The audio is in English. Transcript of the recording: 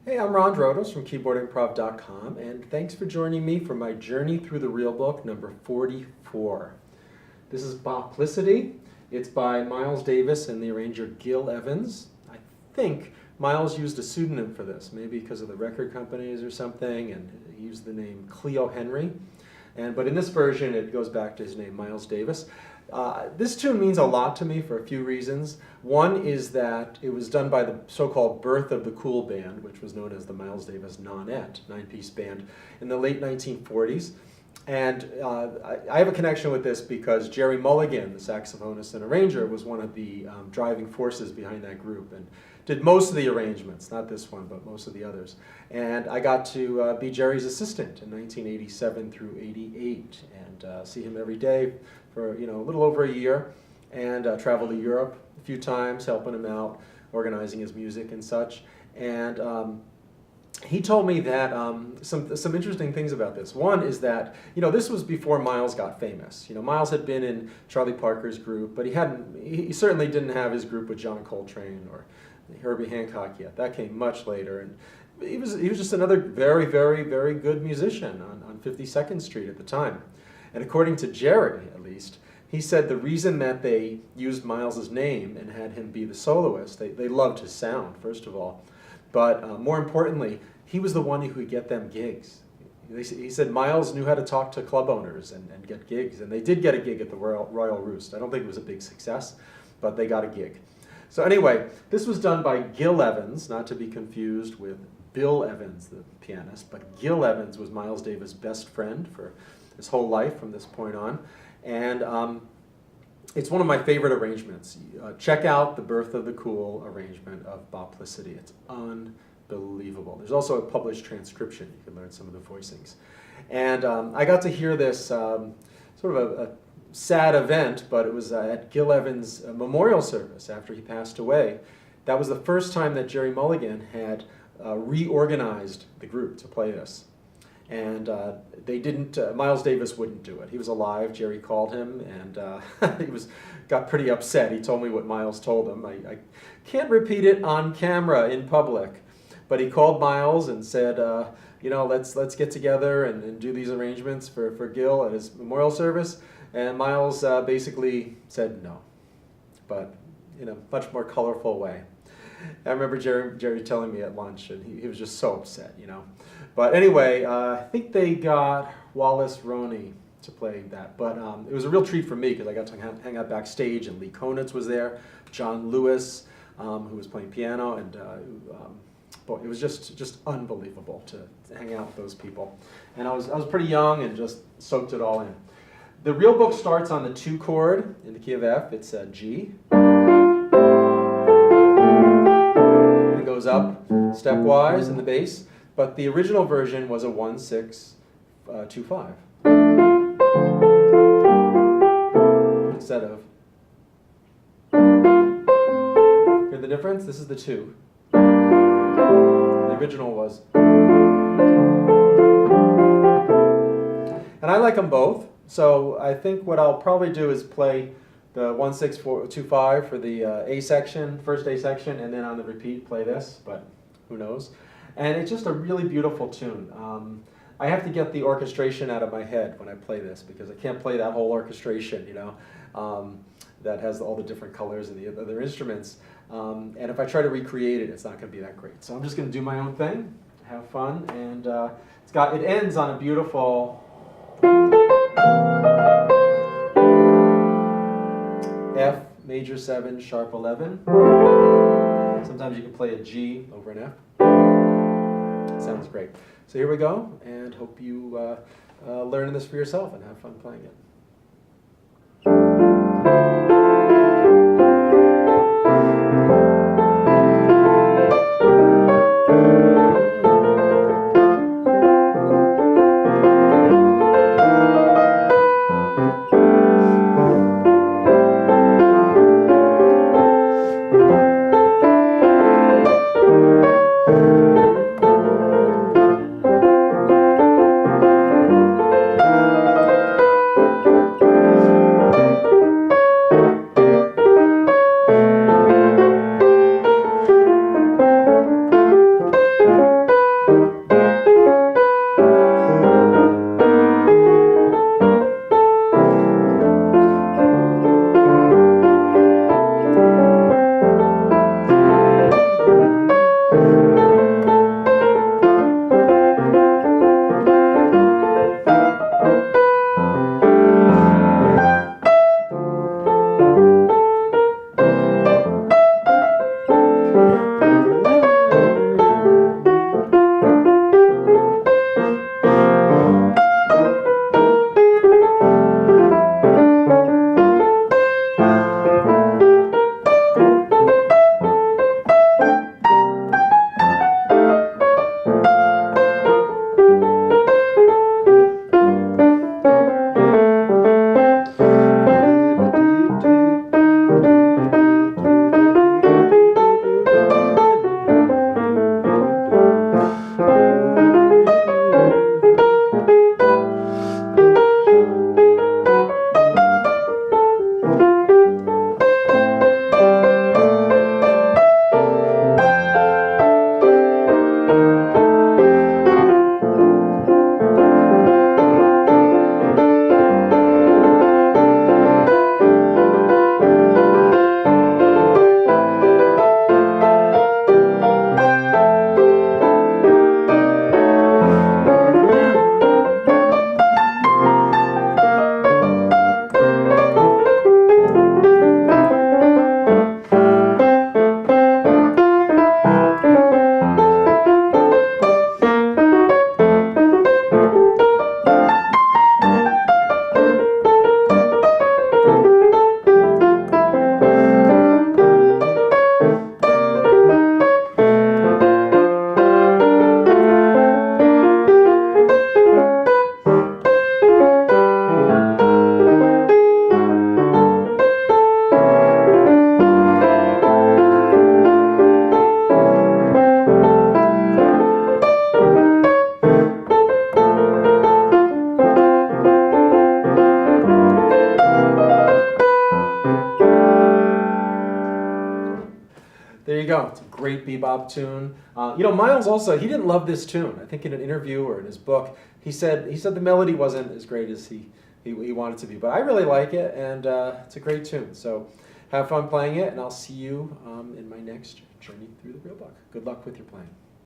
Hey, I'm Ron Drodos from keyboardimprov.com, and thanks for joining me for my journey through the real book number 44. This is Boplicity. It's by Miles Davis and the arranger Gil Evans. I think Miles used a pseudonym for this, maybe because of the record companies or something, and he used the name Cleo Henry. But in this version, it goes back to his name, Miles Davis. This tune means a lot to me for a few reasons. One is that it was done by the so-called Birth of the Cool Band, which was known as the Miles Davis Nonette, nine-piece band, in the late 1940s. And I have a connection with this because Jerry Mulligan, the saxophonist and arranger, was one of the driving forces behind that group and did most of the arrangements, not this one, but most of the others. And I got to be Jerry's assistant in 1987 through 88 and see him every day for a little over a year, and traveled to Europe a few times, helping him out, organizing his music and such. And he told me that some interesting things about this. One is that this was before Miles got famous. Miles had been in Charlie Parker's group, but he certainly didn't have his group with John Coltrane or Herbie Hancock yet. That came much later, and he was just another very, very, very good musician on 52nd Street at the time. And according to Jerry, at least, he said the reason that they used Miles's name and had him be the soloist, they loved his sound, first of all, but more importantly, he was the one who could get them gigs. He said Miles knew how to talk to club owners and get gigs, and they did get a gig at the Royal Roost. I don't think it was a big success, but they got a gig. So anyway, this was done by Gil Evans, not to be confused with Bill Evans, the pianist, but Gil Evans was Miles Davis' best friend for his whole life from this point on. And it's one of my favorite arrangements. Check out the Birth of the Cool arrangement of Boplicity. It's unbelievable. There's also a published transcription. You can learn some of the voicings. And I got to hear this sort of a sad event, but it was at Gil Evans' memorial service after he passed away. That was the first time that Jerry Mulligan had reorganized the group to play this. And they didn't, Miles Davis wouldn't do it. He was alive, Jerry called him, and he got pretty upset. He told me what Miles told him. I can't repeat it on camera in public, but he called Miles and said, let's get together and do these arrangements for Gil at his memorial service. And Miles basically said no, but in a much more colorful way. I remember Jerry telling me at lunch, and he was just so upset, But anyway, I think they got Wallace Roney to play that. But it was a real treat for me because I got to hang out backstage, and Lee Konitz was there, John Lewis, who was playing piano, and boy, it was just unbelievable to hang out with those people. And I was pretty young and just soaked it all in. The real book starts on the 2 chord in the key of F. It's a G. It goes up stepwise in the bass, but the original version was a 1-6-2-5 instead of. Hear the difference? This is the 2. The original was. And I like them both. So I think what I'll probably do is play the 1-6-4-2-5 for the A section, first A section, and then on the repeat play this, but who knows. And it's just a really beautiful tune. I have to get the orchestration out of my head when I play this because I can't play that whole orchestration, that has all the different colors and the other instruments. And if I try to recreate it, it's not going to be that great. So I'm just going to do my own thing, have fun, and it ends on a beautiful F major 7 sharp 11. Sometimes you can play a G over an F. Sounds great. So here we go, and hope you learn this for yourself and have fun playing it. go. It's a great bebop tune. Miles also, he didn't love this tune. I think in an interview or in his book, he said the melody wasn't as great as he wanted it to be. But I really like it, and it's a great tune. So have fun playing it, and I'll see you in my next journey through the real book. Good luck with your playing.